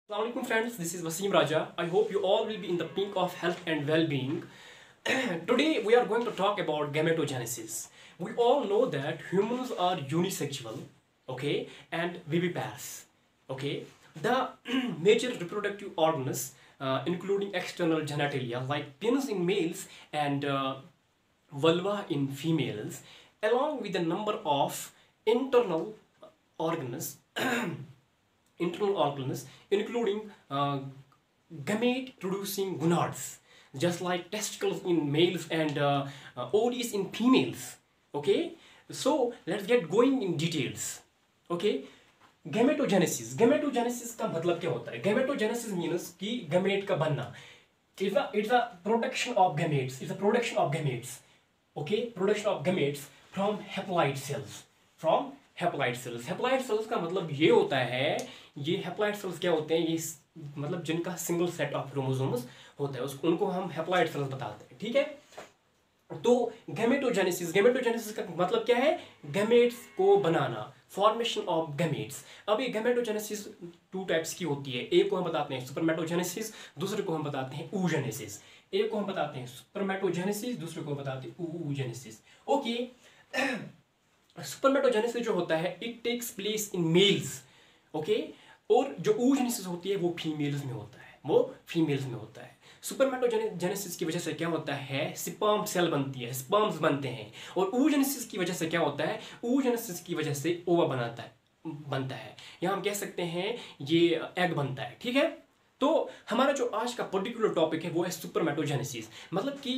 Assalamualaikum friends, this is Wasim Raja. I hope you all will be in the peak of health and well-being. Today we are going to talk about gametogenesis. We all know that humans are unisexual, okay, and viviparous, okay. The major reproductive organs, including external genitalia like penis in males and vulva in females, along with a number of internal organs internal organs including gamete producing gonads, just like testicles in males and ovaries in females. Okay, so let's get going in details. Okay, gametogenesis का मतलब क्या होता है? Gametogenesis means कि gamete का बनना. It's a production of gametes. It's a production of gametes. Okay, production of gametes from haploid cells. From haploid cells. Haploid cells का मतलब ये होता है, ये haploid cells क्या होते हैं? ये मतलब जिनका सिंगल सेट ऑफ क्रोमोसोम्स होता है, उसको उनको हम haploid cells बताते हैं. ठीक है, तो गैमेटोजेनेसिस का मतलब क्या है? गैमेट्स को बनाना, फॉर्मेशन ऑफ गैमेट्स. अब ये गैमेटोजेनेसिस टू टाइप्स की होती है. एक को हम बताते हैं सुपरमेटोजेनेसिस, दूसरे को हम बताते हैं oogenesis. एक को हम बताते हैं सुपरमेटोजेनेसिस, दूसरे को हम बताते हैं oogenesis. ओके, सुपरमेटोजेनेसिस जो होता है it takes place in males. Okay, और जो oogenesis होती है वो फीमेल्स में होता है, वो फीमेल्स में होता है. सुपरमेटोजेनेसिस की वजह से क्या होता है? स्पर्म सेल बनती है, स्पर्म्स बनते हैं. और oogenesis की वजह से क्या होता है? oogenesis की वजह से ओवा बनता है, या हम कह सकते हैं ये एग बनता है. ठीक है, तो हमारा जो आज का पर्टिकुलर टॉपिक है वो है सुपरमेटोजेनेसिस. मतलब कि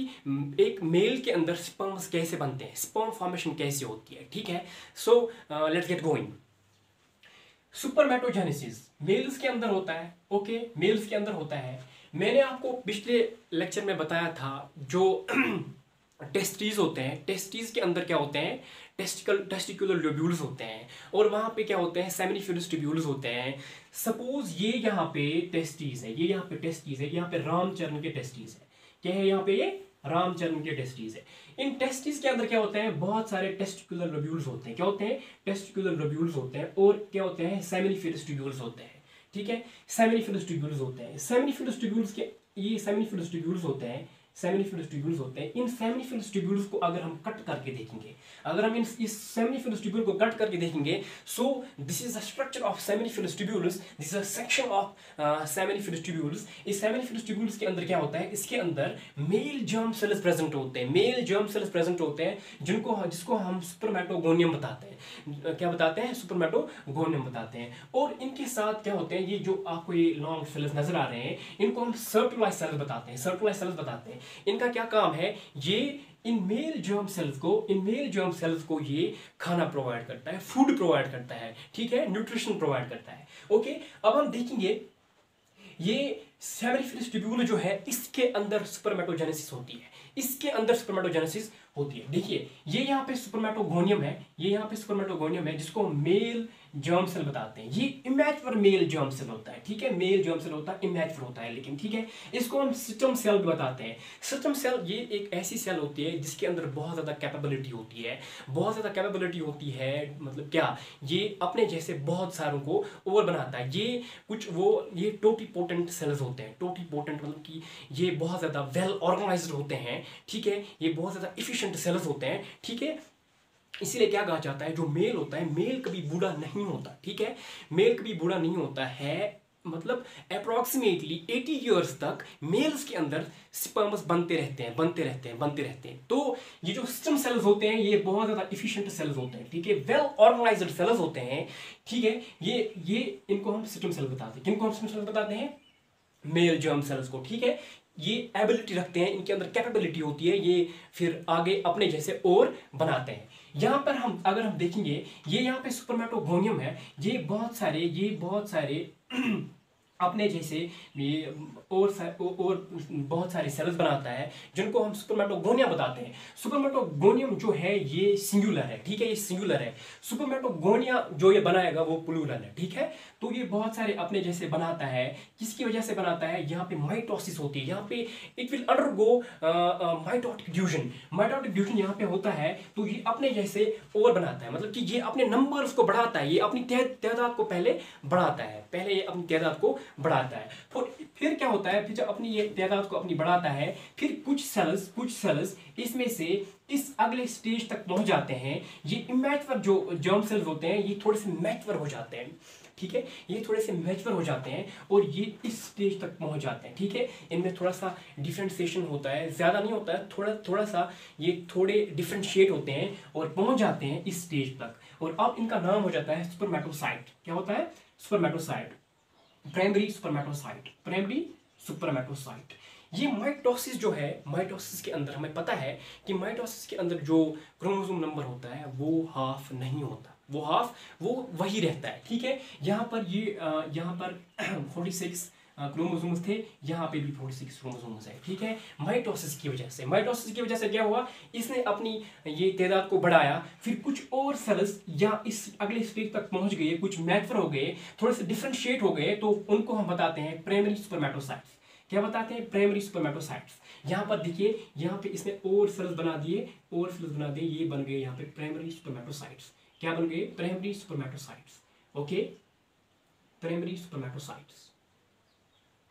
एक मेल के अंदर स्पर्म्स कैसे बनते हैं, स्पर्म फॉर्मेशन कैसे होती है. ठीक है, so let's get going. Spermatogenesis males के अंदर होता है. ओके, मेल्स के अंदर होता है. मैंने आपको पिछले लेक्चर में बताया था जो टेस्टीज होते हैं, टेस्टीज के अंदर क्या होते हैं? टेस्टिकुलर लोब्यूल्स होते हैं, और वहाँ पे क्या होते हैं? सेमिनिफेरस ट्यूब्यूल्स होते हैं. सपोज ये यहाँ पे टेस्टीज है, ये यहाँ पे टेस्टीज है, यहाँ पे रामचरण के टेस्टीज है. क्या है यहाँ पे? ये रामचरण के टेस्टीज है. इन टेस्टीज के अंदर क्या होते हैं? बहुत सारे टेस्टिकुलर लोब्यूल्स होते हैं. क्या होते हैं? टेस्टिकुलर लोब्यूल्स होते हैं. और क्या होते हैं? सेमिनिफेरस ट्यूब्यूल्स होते हैं. ठीक है, सेमिनिफेरस ट्यूब्यूल्स होते हैं. सेमिनिफेरस ट्यूब्यूल्स के ये सेमिनिफेरस ट्यूब्यूल्स होते हैं, सेमिनिफेरस ट्यूब्यूल्स होते हैं. इन सेमिनिफेरस ट्यूब्यूल्स को अगर हम कट करके देखेंगे, अगर हम इस सेमिनिफेरस ट्यूब्यूल को कट करके देखेंगे, so this is the structure of seminiferous tubules, this is a section of seminiferous tubules. इस सेमिनिफेरस ट्यूब्यूल्स के अंदर क्या होता है? इसके अंदर मेल जर्म सेल्स प्रेजेंट होते हैं, मेल जर्म सेल्स प्रेजेंट होते हैं, जिसको हम सुपरमेटोगोनियम बताते हैं. क्या बताते हैं? सुपरमेटोगोनियम बताते हैं. और इनके साथ क्या होते हैं? ये जो आपको ये लॉन्ग सेल्स नजर आ रहे हैं, इनको हम सर्कुलर सेल्स बताते हैं, सर्कुलर सेल्स बताते हैं. इनका क्या काम है? ये इन मेल जर्म सेल्स को ये खाना प्रोवाइड करता है, फूड प्रोवाइड करता है. ठीक है, न्यूट्रिशन प्रोवाइड करता है. ओके, अब हम देखेंगे ये सेमिनिफेरस ट्यूब्यूल जो है इसके अंदर सुपरमेटोजेनेसिस होती है, इसके अंदर सुपरमेटोजेनेसिस होती है. देखिए, ये यहाँ पे सुपरमेटोगोनियम है, ये यहाँ पे सुपरमेटोगोनियम है, जिसको मेल जर्म सेल बताते हैं. ये इमैच्योर मेल जर्म सेल होता है. ठीक है, मेल जर्म सेल होता है, इमैच्योर होता है लेकिन. ठीक है, इसको हम सिस्टम सेल बताते हैं. सिस्टम सेल ये एक ऐसी सेल होती है जिसके अंदर बहुत ज़्यादा कैपेबिलिटी होती है, बहुत ज़्यादा कैपेबिलिटी होती है. मतलब क्या? ये अपने जैसे बहुत सारों को और बनाता है. ये टोटीपोटेंट सेल्स होते हैं. टोटीपोटेंट मतलब कि ये बहुत ज़्यादा वेल ऑर्गेनाइज्ड होते हैं. ठीक है, ये बहुत ज़्यादा इफिशिएंट सेल्स होते हैं. ठीक है, इसीलिए क्या कहा जाता है, जो मेल होता है, मेल कभी बूढ़ा नहीं होता. ठीक है, मेल कभी बूढ़ा नहीं होता है. मतलब अप्रॉक्सीमेटली 80 ईयर्स तक मेल्स के अंदर स्पर्म्स बनते रहते हैं. तो ये जो सिस्टम सेल्स होते हैं ये बहुत ज़्यादा इफिशिएंट सेल्स होते हैं. ठीक है, वेल ऑर्गेनाइज्ड सेल्स होते हैं. ठीक है, ये इनको हम सिस्टम सेल बताते हैं. किनको हम सिस्टम सेल बताते हैं? मेल जर्म सेल्स को. ठीक है, ये एबिलिटी रखते हैं, इनके अंदर कैपेबिलिटी होती है, ये फिर आगे अपने जैसे और बनाते हैं. यहाँ पर अगर हम देखेंगे, ये यहाँ पे सुपरमेटोगोनियम है, ये बहुत सारे अपने जैसे ये और बहुत सारे सेल्स बनाता है, जिनको हम सुपरमेटोगोनिया बताते हैं. सुपरमेटोगोनियम जो है ये सिंगुलर है. ठीक है, ये सिंगुलर है. सुपरमेटोगोनिया जो ये बनाएगा वो प्लूरल है. ठीक है, तो ये बहुत सारे अपने जैसे बनाता है. किसकी वजह से बनाता है? यहाँ पे माइटोसिस होती है, यहाँ पे it will undergo mitotic division. Mitotic division यहाँ पे होता है, तो ये अपने जैसे और बनाता है. मतलब कि ये अपने नंबर्स को बढ़ाता है, ये अपनी तादाद को पहले बढ़ाता है, पहले ये अपनी तादाद को बढ़ाता है। फिर क्या होता है, फिर जब अपनी ये तादाद को अपनी बढ़ाता है, फिर कुछ सेल्स इसमें से इस अगले स्टेज तक पहुंच जाते हैं। ये इमैच्योर जो जर्म सेल्स होते हैं ये थोड़े से मैच्योर हो जाते हैं, ठीक है, ये थोड़े से मैच्योर हो जाते हैं और ये इस स्टेज तक पहुंच जाते हैं, ठीक है। इनमें थोड़ा सा डिफरेंशिएशन होता है, ज़्यादा नहीं होता है, थोड़ा सा ये थोड़े डिफरेंशिएट होते हैं और पहुंच जाते हैं इस स्टेज तक। और अब इनका नाम हो जाता है स्पर्मेटोसाइट। क्या होता है? Spermatocyte, primary spermatocyte, primary spermatocyte. ये माइटोसिस जो है, माइटोसिस के अंदर हमें पता है कि माइटोसिस के अंदर जो क्रोमोसोम नंबर होता है वो हाफ नहीं होता, वो वही रहता है, ठीक है। यहाँ पर 46 क्रोमोसोम्स थे, यहाँ पे भी 46 क्रोमोसोम्स है, ठीक है। माइटोसिस की वजह से क्या हुआ, इसने अपनी ये तादाद को बढ़ाया, फिर कुछ और सेल्स या इस अगले स्टेज तक पहुंच गए, कुछ मैच्योर हो गए, थोड़े से डिफरेंशिएट हो गए, तो उनको हम बताते हैं प्राइमरी स्पर्मेटोसाइट्स। क्या बताते हैं? Primary spermatocytes. यहाँ पर देखिए, यहाँ पे इसने और सेल्स बना दिए, ये बन गए यहाँ पे प्राइमरी स्पर्मेटोसाइट्स। क्या बन गए? Primary spermatocytes, okay, primary spermatocytes,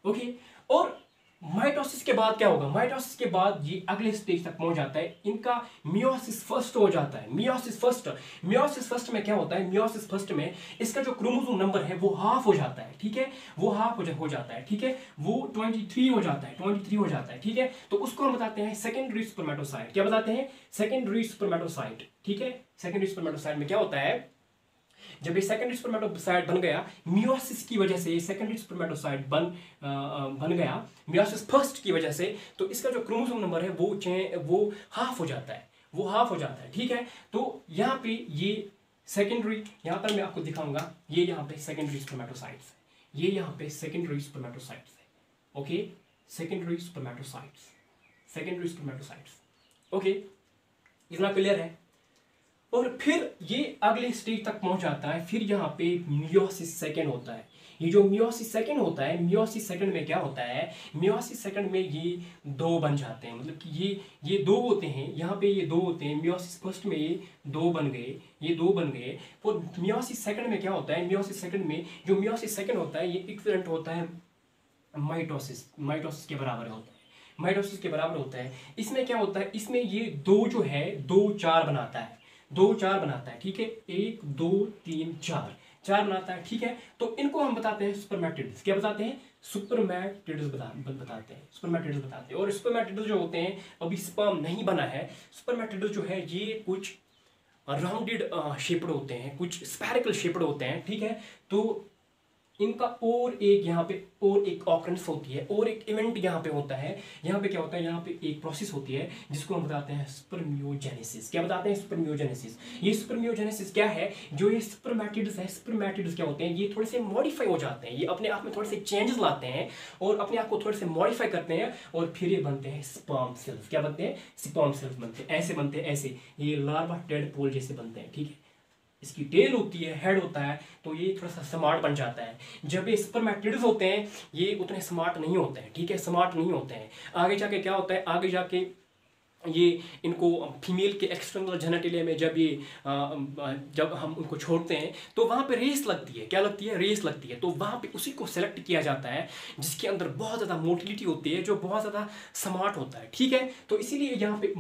okay. और माइटोसिस के बाद क्या होगा? माइटोसिस के बाद ये अगले स्टेज तक पहुंच जाता है, इनका मियोसिस फर्स्ट हो जाता है। मियोसिस फर्स्ट में क्या होता है? मियोसिस फर्स्ट में इसका जो क्रोमोसोम नंबर है वो हाफ हो जाता है, ठीक है, वो हाफ हो जाता है, ठीक है, वो 23 हो जाता है, ठीक है। तो उसको हम बताते हैं सेकेंडरी स्पर्मेटोसाइट। क्या बताते हैं? सेकेंडरी स्पर्मेटोसाइट, ठीक है। सेकेंडरी स्पर्मेटोसाइट में क्या होता है, जब ये सेकेंडरी स्पर्मेटोसाइट बन गया, मियोसिस की वजह से सेकेंडरी स्पर्मेटोसाइट बन गया मियोसिस फर्स्ट की वजह से, तो इसका जो क्रोमोसोम नंबर है वो हाफ हो जाता है, ठीक है। तो यहाँ पे ये सेकेंडरी, यहाँ पर मैं आपको दिखाऊंगा, ये यहाँ पे सेकेंडरी स्पर्मेटोसाइट्स है, ये यहाँ पे सेकेंडरी स्पर्मेटोसाइट्स है, ओके, सेकेंडरी स्पर्मेटोसाइट्स, ओके, इतना क्लियर है। और फिर ये अगले स्टेज तक पहुंच जाता है, फिर यहाँ पे मियोसिस सेकंड होता है। ये जो मियोसिस सेकंड होता है, मियोसिस सेकंड में क्या होता है, मियोसिस सेकंड में ये दो बन जाते हैं, मतलब कि ये दो होते हैं, यहाँ पे ये दो होते हैं। मियोसिस फर्स्ट में ये दो बन गए, और मियोसिस सेकंड में क्या होता है, मियोसिस सेकंड में जो मियोसिस सेकंड होता है ये इक्विवेलेंट होता है माइटोसिस के बराबर होता है। इसमें क्या होता है, इसमें ये दो जो है 2 4 बनाता है, ठीक है, 1 2 3 4 बनाता है, ठीक है। तो इनको हम बताते हैं स्पर्मेटिड्स। क्या बताते हैं? स्पर्मेटिड्स बताते हैं। और स्पर्मेटिड्स जो होते हैं, अभी स्पर्म नहीं बना है, स्पर्मेटिड्स जो है ये कुछ राउंडेड शेप्ड होते हैं, कुछ स्फेरिकल शेप्ड होते हैं, ठीक है। तो इनका और एक ऑकरेंस होती है, और एक इवेंट यहाँ पे होता है। यहाँ पे क्या होता है, यहाँ पे एक प्रोसेस होती है जिसको हम बताते हैं स्पर्मियोजेनेसिस। क्या बताते हैं? स्पर्मियोजेनेसिस। ये स्पर्मियोजेनेसिस क्या है, जो ये स्पर्मेटिड्स है, स्पर्मेटिड्स क्या होते हैं, ये थोड़े से मॉडिफाई हो जाते हैं, ये अपने आप में थोड़े से चेंजेस लाते हैं और अपने आप को थोड़े से मॉडिफाई करते हैं, और फिर ये बनते हैं स्पर्म सेल्स। क्या बनते हैं? स्पर्म सेल्स बनते हैं, ऐसे ये लार्वा टेडपोल जैसे बनते हैं, ठीक है। इसकी टेल होती है, हेड होता है, तो ये थोड़ा सा स्मार्ट बन जाता है। जब ये स्पर्मेटिड्स होते हैं ये उतने स्मार्ट नहीं होते हैं, ठीक है, आगे जाके क्या होता है, आगे जाके ये इनको फीमेल के एक्सटर्नल जेनिटलिया में जब हम उनको छोड़ते हैं तो वहाँ पे रेस लगती है। क्या लगती है? रेस लगती है। तो वहाँ पे उसी को सेलेक्ट किया जाता है जिसके अंदर बहुत ज़्यादा मोटिलिटी होती है, जो बहुत ज़्यादा स्मार्ट होता है, ठीक है। तो इसीलिए यहाँ पे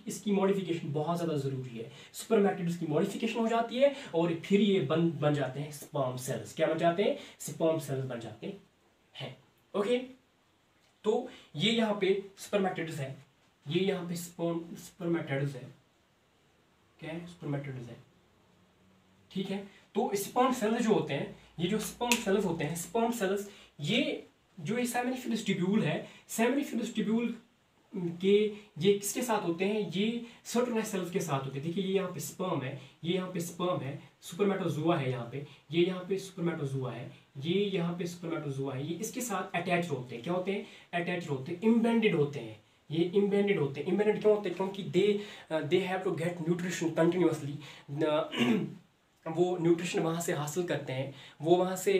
इसकी मॉडिफिकेशन बहुत ज़्यादा ज़रूरी है। स्पर्मेटिड्स की मॉडिफिकेशन हो जाती है और फिर ये बन जाते हैं स्पर्म सेल्स। क्या बन जाते हैं? स्पर्म सेल्स बन जाते हैं, ओके। तो ये यहाँ पे स्पर्मेटिड्स है, ये यहाँ पे स्पर्मेटिड्स है, क्या है? स्पर्मेटिड्स है, ठीक है। तो स्पर्म सेल्स जो होते हैं, ये जो स्पर्म सेल्स होते हैं, स्पर्म सेल्स ये सेमिनिफरस ट्यूब्यूल है, सेमिनिफरस ट्यूब्यूल के ये किसके साथ होते हैं? ये सर्टोलाइज सेल्स के साथ होते हैं। देखिए ये यहाँ पे स्पर्म है, ये यहाँ पे स्पर्म है, स्पर्मेटोजुआ है यहाँ पे, ये यहाँ पे स्पर्मेटोजुआ है, ये यहाँ पे स्पर्मेटोजुआ है, ये इसके साथ अटैच होते हैं। क्या होते हैं? अटैच होते हैं, इम्बेंडेड होते हैं। ये इम्बेंडेड होते हैं। इम्बेंडेड क्यों होते हैं? क्योंकि they have to get nutrition continuously. वो न्यूट्रिशन वहाँ से हासिल करते हैं, वो वहाँ से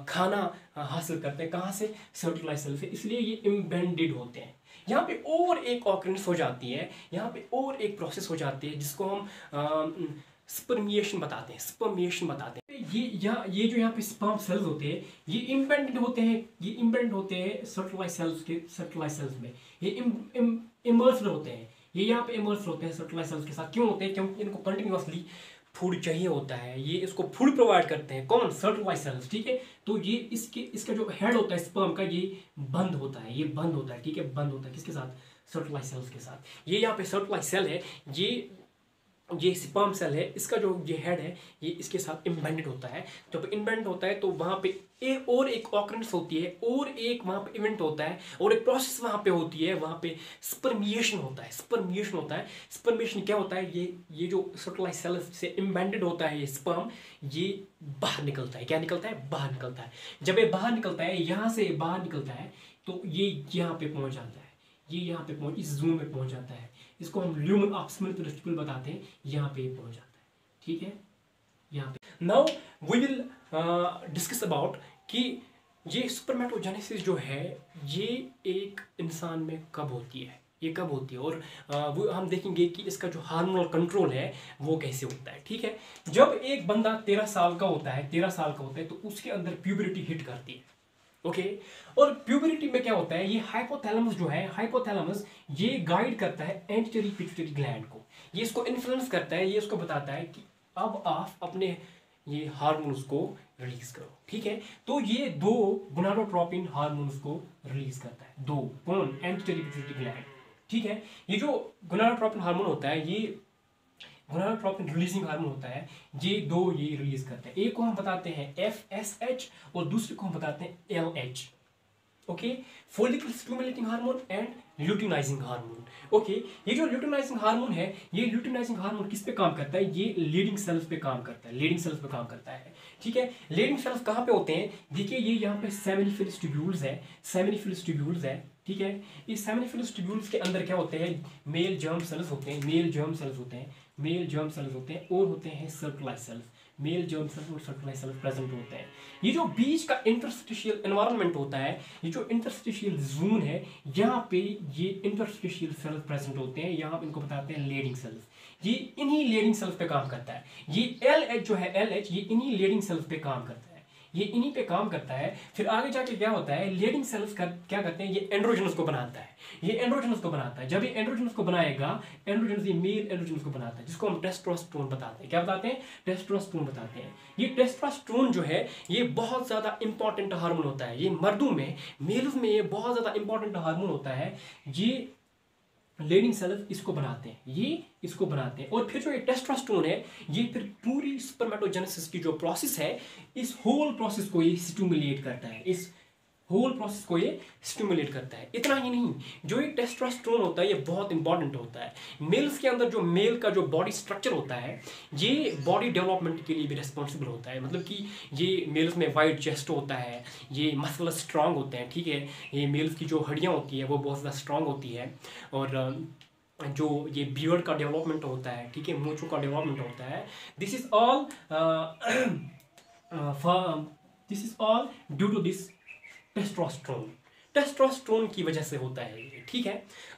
खाना हासिल करते हैं। कहाँ से? सर्टोलाइज सेल से। इसलिए ये इम्बेंडेड होते हैं। यहाँ पे और एक ऑकरेंस हो जाती है, यहाँ पे और एक प्रोसेस हो जाती है जिसको हम स्पर्मिएशन बताते हैं, स्पर्मिएशन बताते हैं। ये जो यहाँ पे स्पर्म सेल्स होते हैं, ये इम्पेंडेंट होते हैं, ये इम्पेंडेंट होते हैं सर्टलाइज सेल्स में, ये इमर्स्ड होते हैं, ये यहाँ पे इमर्स्ड होते हैं सर्टलाइज सेल्स के साथ। क्यों होते हैं? क्योंकि इनको कंटिन्यूअसली फूड चाहिए होता है, ये इसको फूड प्रोवाइड करते हैं। कौन? सर्टलाइज सेल्स, ठीक है। तो ये इसका जो हेड होता है स्पर्म का, ये बंद होता है, ये बंद होता है, ठीक है, बंद होता है किसके साथ? सर्टलाइज सेल्स के साथ। ये यहाँ पे सर्टलाइज सेल है, ये स्पर्म सेल है, इसका जो ये हेड है ये इसके साथ इम्बेंडेड होता है। जब इम्बेंडेड होता है तो वहाँ पे एक ऑकरेंस होती है, और एक वहाँ पे इवेंट होता है, और एक प्रोसेस वहाँ पे होती है, वहाँ पे स्पर्मिएशन होता है, स्पर्मिएशन होता है। स्पर्मिएशन क्या होता है? ये जो सर्टलाइज सेल से इम्बेंडेड होता है ये स्पर्म, ये बाहर निकलता है। क्या निकलता है? बाहर निकलता है। जब ये बाहर निकलता है, यहाँ से बाहर निकलता है, तो ये यहाँ पे पहुँच जाता है, ये यहाँ पे इस जोन में पहुँच जाता है। इसको हम ल्यूमन ऑफ स्मॉल टेस्टिकल बताते हैं, यहाँ पे पहुंच जाता है, ठीक है, यहाँ पे। Now we will discuss about कि ये स्पर्मेटोजेनेसिस जो है ये एक इंसान में कब होती है, ये कब होती है, और वो हम देखेंगे कि इसका जो हार्मोनल कंट्रोल है वो कैसे होता है, ठीक है। जब एक बंदा 13 साल का होता है, 13 साल का होता है, तो उसके अंदर प्यूबरिटी हिट करती है, ओके। और प्यूबरिटी में क्या होता है? ये हाइपोथैलेमस जो है, हाइपोथैलेमस ये गाइड करता है एंटीरियर पिट्यूटरी ग्लैंड को, ये इसको इन्फ्लुएंस करता है, ये इसको बताता है कि अब आप अपने ये हार्मोन्स को रिलीज करो, ठीक है। तो ये 2 गोनाडोट्रोपिन हार्मोन्स को रिलीज करता है, 2। कौन? एंटीरियर पिट्यूटरी ग्लैंड, ठीक है। ये जो गोनाडोट्रोपिन हार्मोन होता है, ये गोनाडोट्रोपिन रिलीजिंग हार्मोन होता है, ये 2 ये रिलीज करते हैं। एक को हम बताते हैं FSH और दूसरे को हम बताते हैं LH, okay. Follicle stimulating hormone and luteinizing hormone, okay. ये जो ल्यूटिनाइजिंग हार्मोन है, ये ल्यूटिनाइजिंग हार्मोन किस पे काम करता है? ये लीडिंग सेल्स पे काम करता है, लीडिंग सेल्स पे काम करता है, ठीक है। लीडिंग सेल्स कहाँ पे होते हैं? देखिए ये यहाँ पे सेमिनिफिलस ट्यूब्यूल्स है, सेमिनिफिलस ट्यूब्यूल्स है, ठीक है। इस सेमिनिफिलस ट्यूब्यूल्स के अंदर क्या होते हैं? मेल जर्म सेल्स होते हैं, मेल जर्म सेल्स होते हैं, मेल जर्म सेल्स होते हैं, और होते हैं सर्कुलाइज सेल्स, मेल जर्म सेल्स और सर्कुलाइज सेल्स प्रेजेंट होते हैं। ये जो बीच का इंटरस्टिशियल एनवायरनमेंट होता है, ये जो इंटरस्टिशियल जोन है, यहाँ पे ये इंटरस्टिशियल सेल्स प्रेजेंट होते हैं, यहाँ इनको बताते हैं लीडिंग सेल्स। ये इन्हीं लीडिंग सेल्स पे काम करता है। ये LH जो है, LH ये इन्हीं लीडिंग सेल्स पे काम करता है, ये इन्हीं पे काम करता है। फिर आगे जाके क्या होता है? लीडिंग सेल्स क्या करते हैं? ये एंड्रोजनस को बनाता है, ये एंड्रोजनस को बनाता है। जब ये एंड्रोजनस को बनाएगा, एंड्रोजनस ये मेल एंड्रोजनस को बनाता है, जिसको हम टेस्टोस्टेरोन बताते हैं। क्या बताते हैं? टेस्टोस्टेरोन बताते हैं। ये टेस्टोस्टेरोन जो है ये बहुत ज़्यादा इंपॉर्टेंट हार्मोन होता है, ये मर्दों में, मेल्स में ये बहुत ज़्यादा इंपॉर्टेंट हार्मोन होता है। ये लीडिंग सेल्स इसको बनाते हैं, ये इसको बनाते हैं। और फिर जो ये टेस्टोस्टेरोन है, ये फिर पूरी स्पर्मेटोजेनेसिस की जो प्रोसेस है, इस होल प्रोसेस को ये स्टिमुलेट करता है, इस होल प्रोसेस को ये स्टिमुलेट करता है। इतना ही नहीं, जो ये टेस्टोस्टेरोन होता है ये बहुत इंपॉर्टेंट होता है। मेल्स के अंदर जो मेल का जो बॉडी स्ट्रक्चर होता है, ये बॉडी डेवलपमेंट के लिए भी रिस्पॉन्सिबल होता है। मतलब कि ये मेल्स में वाइड चेस्ट होता है, ये मसल स्ट्रांग होते हैं, ठीक है। ये मेल्स की जो हड्डियाँ होती है वो बहुत ज़्यादा स्ट्रांग होती है, और जो ये बियर्ड का डेवलपमेंट होता है, ठीक है, मूंछों का डेवलपमेंट होता है। This is all due to this testosterone, testosterone की वजह से होता है ये, ठीक है।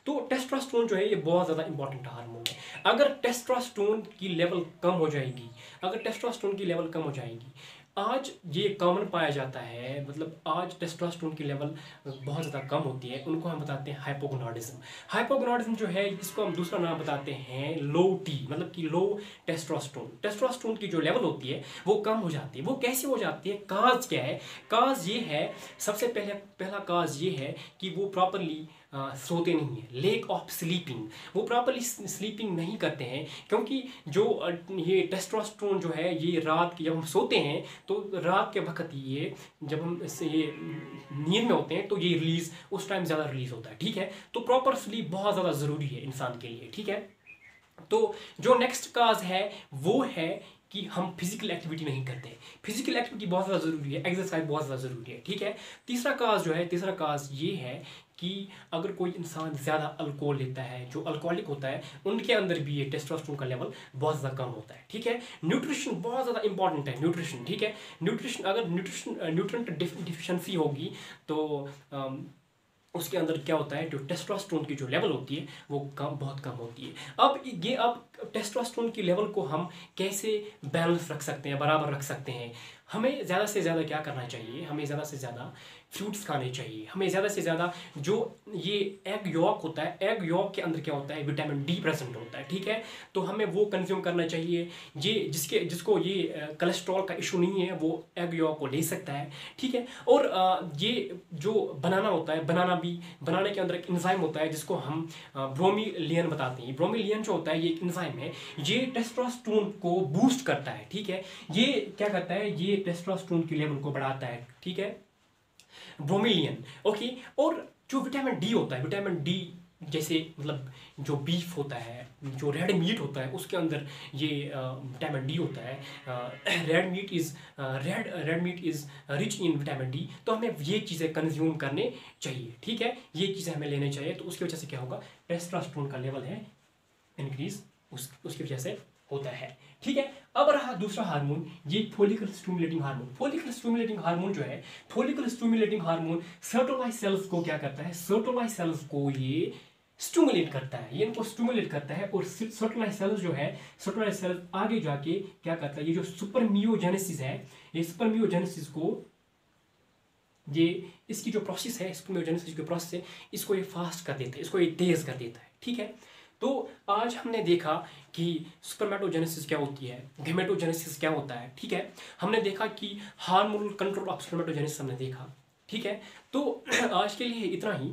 तो टेस्टोस्टेरोन जो है ये बहुत ज़्यादा इंपॉर्टेंट हार्मोन है। अगर टेस्टोस्टेरोन की लेवल कम हो जाएगी, अगर टेस्टोस्टेरोन की लेवल कम हो जाएगी, आज ये कॉमन पाया जाता है, मतलब आज टेस्टोस्टेरोन की लेवल बहुत ज़्यादा कम होती है, उनको हम बताते हैं हाइपोगोनाडिज्म। हाइपोगोनाडिज्म जो है इसको हम दूसरा नाम बताते हैं लो T, मतलब कि लो टेस्टोस्टेरोन। टेस्टोस्टेरोन की जो लेवल होती है वो कम हो जाती है। वो कैसे हो जाती है? काज क्या है? काज ये है, सबसे पहला काज ये है कि वो प्रॉपरली सोते नहीं है, लेक ऑफ स्लीपिंग, वो प्रॉपरली स्लीपिंग नहीं करते हैं। क्योंकि जो ये टेस्टोस्टेरोन जो है ये रात की जब हम सोते हैं तो रात के वक्त ये जब हम ये नींद में होते हैं तो ये रिलीज उस टाइम ज़्यादा रिलीज होता है, ठीक है। तो प्रॉपर स्लीप बहुत ज़्यादा ज़रूरी है इंसान के लिए, ठीक है। तो जो नेक्स्ट काज है वो है कि हम फिजिकल एक्टिविटी नहीं करते। फिजिकल एक्टिविटी बहुत ज़्यादा ज़रूरी है, एक्सरसाइज बहुत ज़्यादा ज़रूरी है, ठीक है। तीसरा काज जो है, तीसरा काज ये है कि अगर कोई इंसान ज़्यादा अल्कोहल लेता है, जो अल्कोहलिक होता है, उनके अंदर भी ये टेस्टोस्टेरोन का लेवल बहुत ज़्यादा कम होता है, ठीक है। न्यूट्रिशन बहुत ज़्यादा इंपॉर्टेंट है, न्यूट्रिशन, ठीक है। न्यूट्रिशन, अगर न्यूट्रिएंट डिफिशिएंसी होगी तो उसके अंदर क्या होता है, जो टेस्टोस्टेरोन की जो लेवल होती है वो बहुत कम होती है। अब टेस्टोस्टेरोन की लेवल को हम कैसे बैलेंस रख सकते हैं, बराबर रख सकते हैं? हमें ज़्यादा से ज़्यादा क्या करना चाहिए, हमें ज़्यादा से ज़्यादा फ्रूट्स खाने चाहिए। हमें ज़्यादा से ज़्यादा जो ये एग यॉक होता है, एग यॉक के अंदर क्या होता है, विटामिन डी प्रेजेंट होता है, ठीक है। तो हमें वो कंज्यूम करना चाहिए। ये जिसको ये कोलेस्ट्रॉल का इशू नहीं है वो एग यॉक को ले सकता है, ठीक है। और ये जो बनाना होता है, बनाने के अंदर एक इंजाइम होता है जिसको हम ब्रोमीलियन बताते हैं। ब्रोमीलियन जो होता है ये एक इंजाइम है, ये टेस्टोस्टेरोन को बूस्ट करता है, ठीक है। ये क्या करता है, ये टेस्टोस्टेरोन की लेवल को बढ़ाता है, ठीक है, ब्रोमीलियन, ओके। और जो विटामिन डी होता है, विटामिन डी जैसे मतलब जो बीफ होता है, जो रेड मीट होता है, उसके अंदर ये विटामिन डी होता है। Red meat is rich in vitamin D. तो हमें ये चीज़ें कंज्यूम करने चाहिए, ठीक है, ये चीज़ें हमें लेने चाहिए। तो उसकी वजह से क्या होगा, टेस्टोस्टेरोन का लेवल है इंक्रीज उसकी वजह से होता है, ठीक है। अब रहा दूसरा हार्मोन, ये follicle stimulating hormone. Follicle stimulating hormone जो है, फॉलिकल स्टिमुलेटिंग हार्मोन सर्टोलाइज सेल्स को क्या करता है, सर्टोलाइज सेल्स को ये स्टिमुलेट करता है, ये इनको स्टिमुलेट करता है। और सर्टोलाइज सेल्स जो है, सर्टोलाइज सेल्स आगे जाके क्या करता है, ये जो सुपरमियोजेनेसिस है, ये सुपरमियोजेनेसिस को ये इसकी जो प्रोसेस है, सुपरमियोजेनेसिस की प्रोसेस है, इसको ये फास्ट कर देता है, इसको ये तेज कर देता है, ठीक है। तो आज हमने देखा कि स्पर्मेटोजेनेसिस क्या होती है, गेमेटोजेनेसिस क्या होता है, ठीक है। हमने देखा कि हार्मोनल कंट्रोल ऑफ स्पर्मेटोजेनेसिस हमने देखा, ठीक है। तो आज के लिए इतना ही।